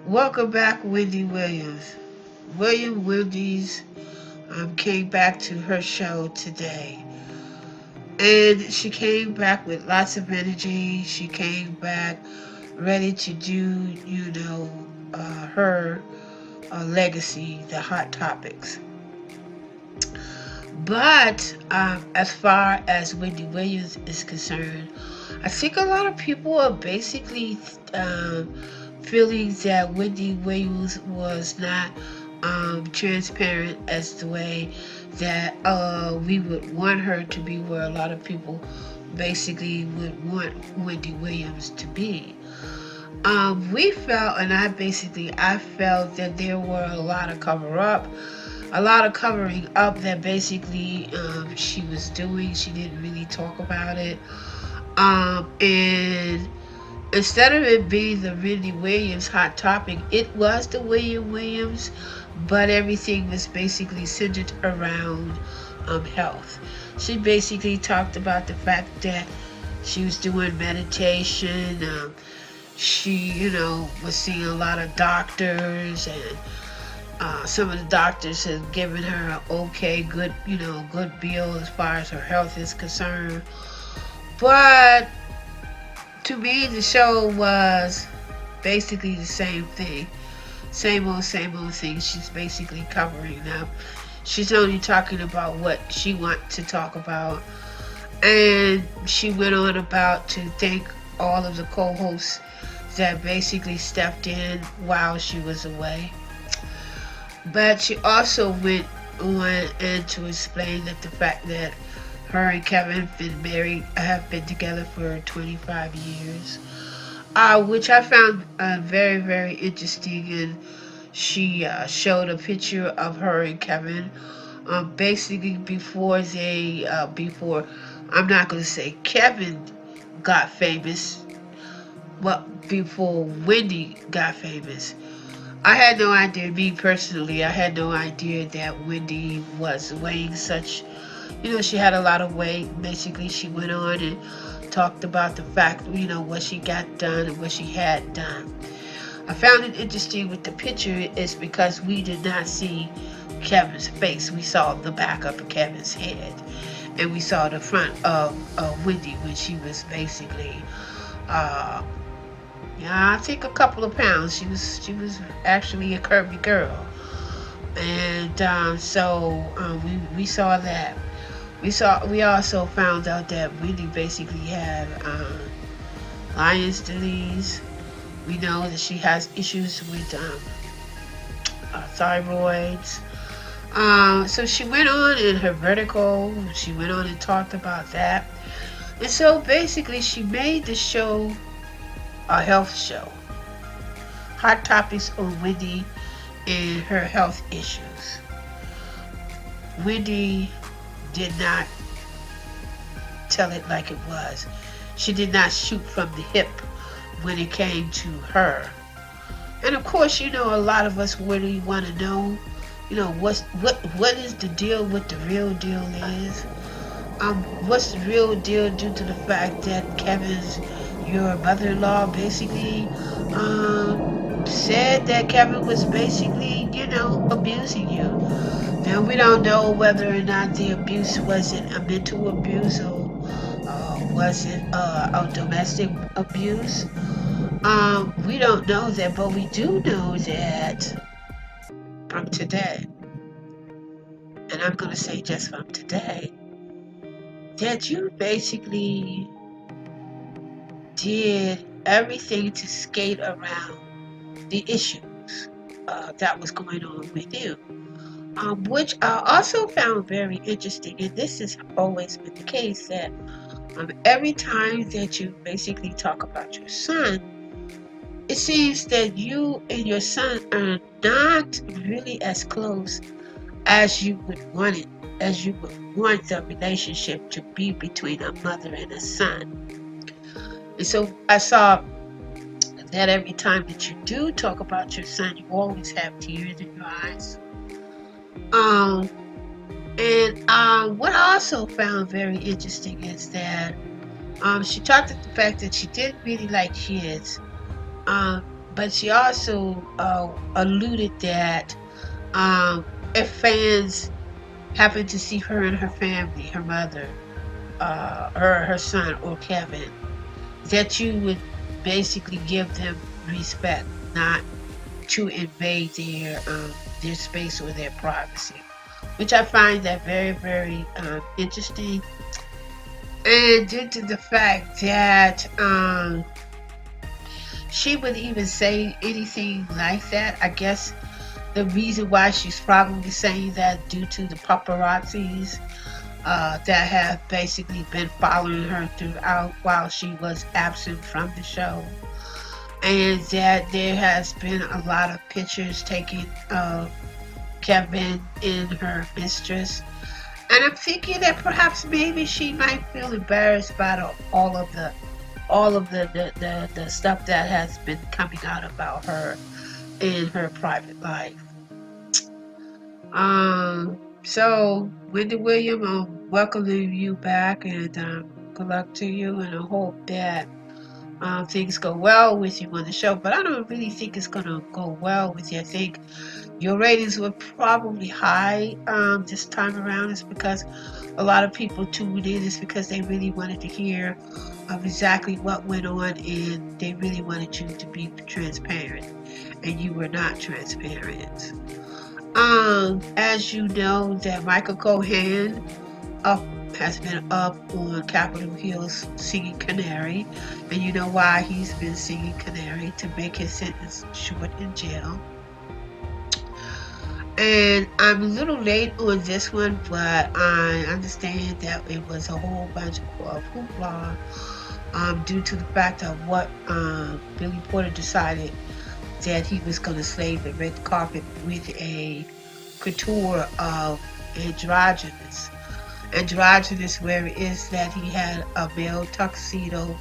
Welcome back, Wandy Williams. Williams came back to her show today. And she came back with lots of energy. She came back ready to do, her legacy, the hot topics. But as far as Wandy Williams is concerned, I think a lot of people are basically feeling that Wandy Williams was not transparent as the way that we would want her to be, where a lot of people basically would want Wandy Williams to be. We felt, and I felt that there were a lot of covering up that basically she was doing. She didn't really talk about it. And instead of it being the Wandy Williams hot topic, it was the Williams, but everything was basically centered around health. She basically talked about the fact that she was doing meditation. She, was seeing a lot of doctors, and some of the doctors have given her an okay, good bill as far as her health is concerned. But to me, the show was basically the same thing. Same old thing. She's basically covering up. She's only talking about what she wants to talk about. And she went on about to thank all of the co-hosts that basically stepped in while she was away. But she also went on and to explain that the fact that her and Kevin have been together for 25 years, which I found very, very interesting. And she showed a picture of her and Kevin, basically before, I'm not going to say Kevin got famous, but before Wandy got famous. I had no idea, me personally, I had no idea that Wandy was weighing such, she had a lot of weight. Basically, she went on and talked about the fact, what she got done and what she had done. I found it interesting with the picture is because we did not see Kevin's face. We saw the back of Kevin's head, and we saw the front of Wandy when she was basically, I think a couple of pounds. She was actually a curvy girl, and we saw that. We also found out that Wandy basically had Lyme's disease. We know that she has issues with thyroids. So she went on in her vertical. She went on and talked about that. And so basically she made the show a health show. Hot topics on Wandy and her health issues. Wandy did not tell it like it was. She did not shoot from the hip when it came to her. And of course, a lot of us really want to know, what is the deal, what the real deal is. What's the real deal due to the fact that your mother-in-law basically said that Kevin was basically, abusing you. Now, we don't know whether or not the abuse wasn't a mental abuse or was it a domestic abuse. We don't know that, but we do know that from today, and I'm going to say just from today, that you basically did everything to skate around the issues that was going on with you, which I also found very interesting. And this has always been the case, that every time that you basically talk about your son, it seems that you and your son are not really as close as you would want it, as you would want the relationship to be between a mother and a son. And so I saw that every time that you do talk about your son, you always have tears in your eyes. What I also found very interesting is that she talked about the fact that she didn't really like kids, But she also alluded that if fans happen to see her and her family, her mother, her son, or Kevin, that you would basically give them respect, not to invade their space or their privacy, which I find that very, very interesting. And due to the fact that she would even say anything like that, I guess the reason why she's probably saying that due to the paparazzis that have basically been following her throughout while she was absent from the show, and that there has been a lot of pictures taken of Kevin and her mistress. And I'm thinking that perhaps maybe she might feel embarrassed about all of the stuff that has been coming out about her in her private life. So Wendy Williams, I'm welcoming you back, and good luck to you, and I hope that things go well with you on the show. But I don't really think it's gonna go well with you. I think your ratings were probably high this time around. It's because a lot of people tuned in. It's because they really wanted to hear of exactly what went on, and they really wanted you to be transparent, and you were not transparent. As you know, that Michael Cohen up has been up on Capitol Hill singing Canary, and you know why he's been singing Canary, to make his sentence short in jail. And I'm a little late on this one, but I understand that it was a whole bunch of hoopla due to the fact of what Billy Porter decided that he was going to slay the red carpet with a couture of androgynous. Androgynous, where it is that he had a male tuxedo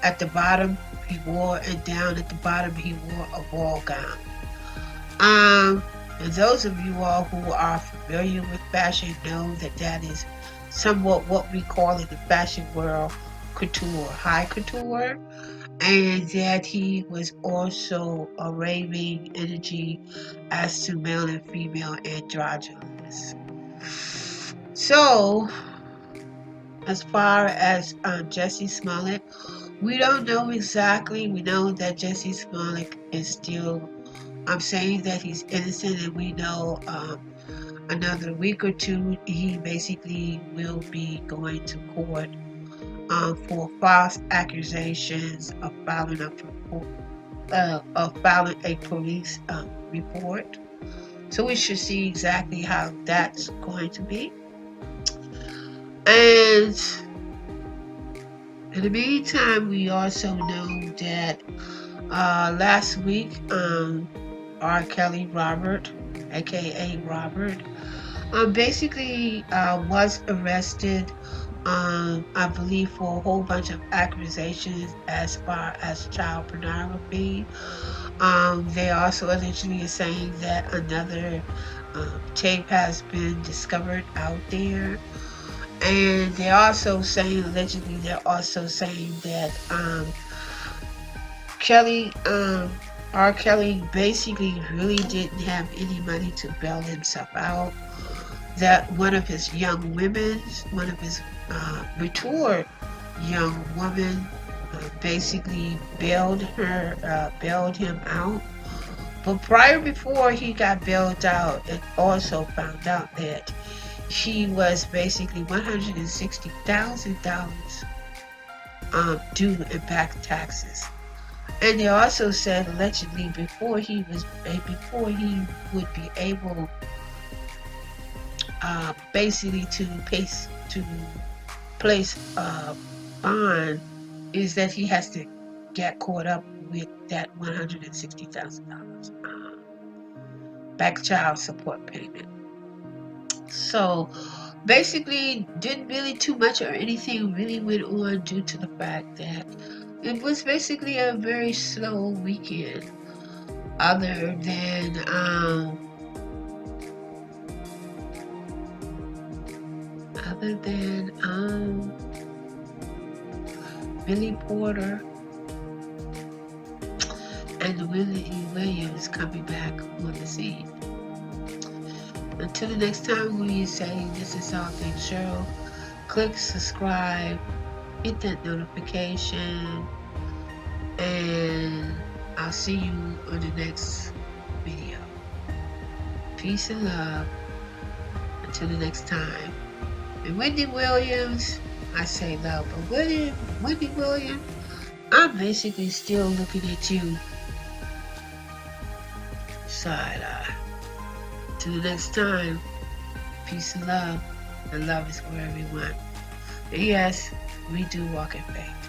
at the bottom he wore, and down at the bottom he wore a ball gown. And those of you all who are familiar with fashion know that that is somewhat what we call in the fashion world couture, high couture, and that he was also a raving energy as to male and female androgynous. So, as far as Jussie Smollett, we don't know exactly. We know that Jussie Smollett is still, I'm saying that he's innocent, and we know another week or two he basically will be going to court for false accusations of filing a police report. So we should see exactly how that's going to be. And in the meantime, we also know that last week, R. Kelly Robert, aka Robert, basically was arrested, I believe, for a whole bunch of accusations as far as child pornography. They also allegedly are saying that another tape has been discovered out there. And they're also saying, allegedly, they're also saying that R. Kelly basically really didn't have any money to bail himself out. That one of his mature young woman basically bailed him out. But before he got bailed out, it also found out that she was basically $160,000 due in back taxes. And they also said allegedly before he would be able basically to place a bond, is that he has to get caught up with that $160,000 back child support payment. So basically didn't really too much or anything really went on, due to the fact that it was basically a very slow weekend, other than Billy Porter and the Wandy Williams coming back on the scene. Until the next time we say, this is All Things Cheryl. Click subscribe, hit that notification, and I'll see you on the next video. Peace and love. Until the next time. And Wandy Williams, I say love, but Wandy Williams, I'm basically still looking at you side eye. Till the next time, peace and love. And love is for everyone. And yes, we do walk in faith.